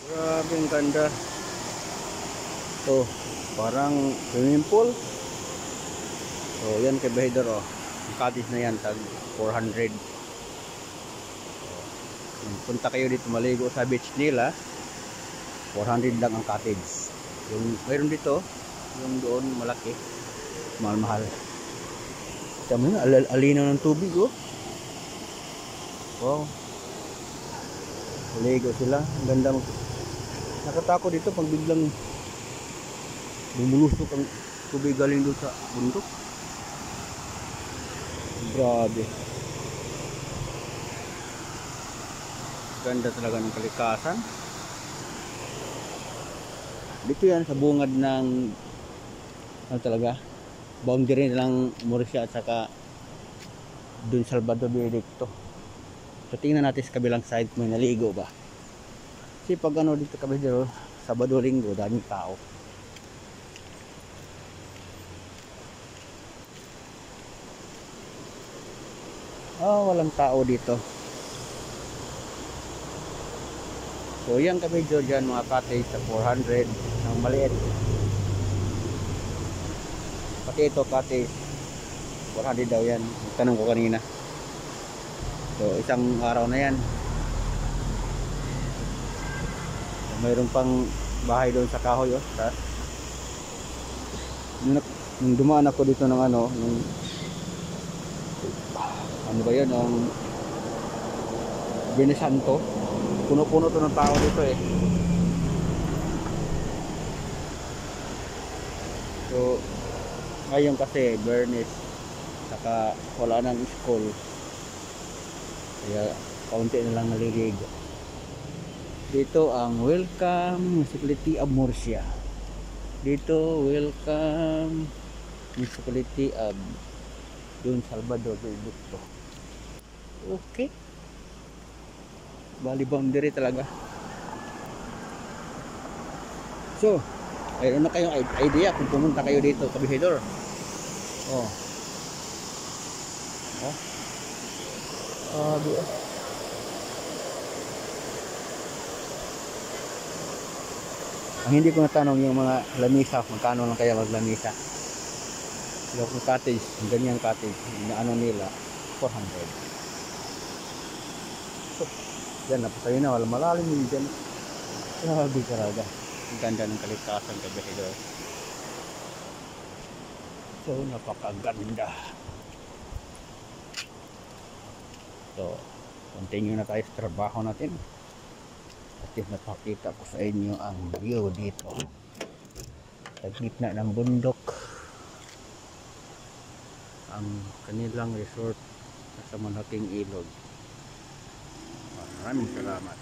Grabe ang ganda. Oh, parang swimming pool. So, yan kay Bahidor oh. Ang cottage na yan, tag 400. Kung punta kayo dito maligo sa beach nila, 400 lang ang cottage. Yung mayroon dito, yung doon malaki, mahal-mahal. Tama na, alinaw ng tubig oh. Wow. Maligo sila, ang ganda mo. Nakatakot dito pag biglang bumulusok ang tubig galing doon sa bundok. Grabe. Ganda talaga ng kalikasan. Dito yan sa bungad ng ano talaga, boundary ng Murcia at saka dun Salvador Benedicto. So tingnan natin sa kabilang side kung may naligo ba. Kasi pag ano dito kami dito, Sabado Linggo, daming tao. Walang tao dito. So yan kami dyan mga cottage sa 400 ng maliit. Pati ito cottage 400 daw yan. Tanong ko kanina. So isang araw na yan. So, mayroon pang bahay doon sa kahoy oh. Nung dumaan ako dito ng ano ba yun, ang Binisanto, puno-puno to ng tao dito eh. So ngayon kasi Bernice, saka wala nang school, kaya kaunti na lang naliligo. Dito ang welcome municipality of Murcia. Dito welcome municipality of Don Salvador Benedicto. Okay. Bali boundary talaga. So, mayroon na kayong idea kung pumunta kayo dito sa Bahidor. Oh. Ang hindi ko natanong yung mga lamisa, magkano lang kaya maglamisa. Yung cottage, yung ganyang cottage, na ano nila, 400. So, yan, napasayo na, walang malalim yun dyan. Grabe talaga. Ang ganda ng kalikasan kay Bahidor. So, napakaganda. So, continue na tayo sa trabaho natin. At napakita ko sa inyo ang view dito. Sa gitna ng bundok. Ang kanilang resort sa Malaking Ilog. Maraming salamat.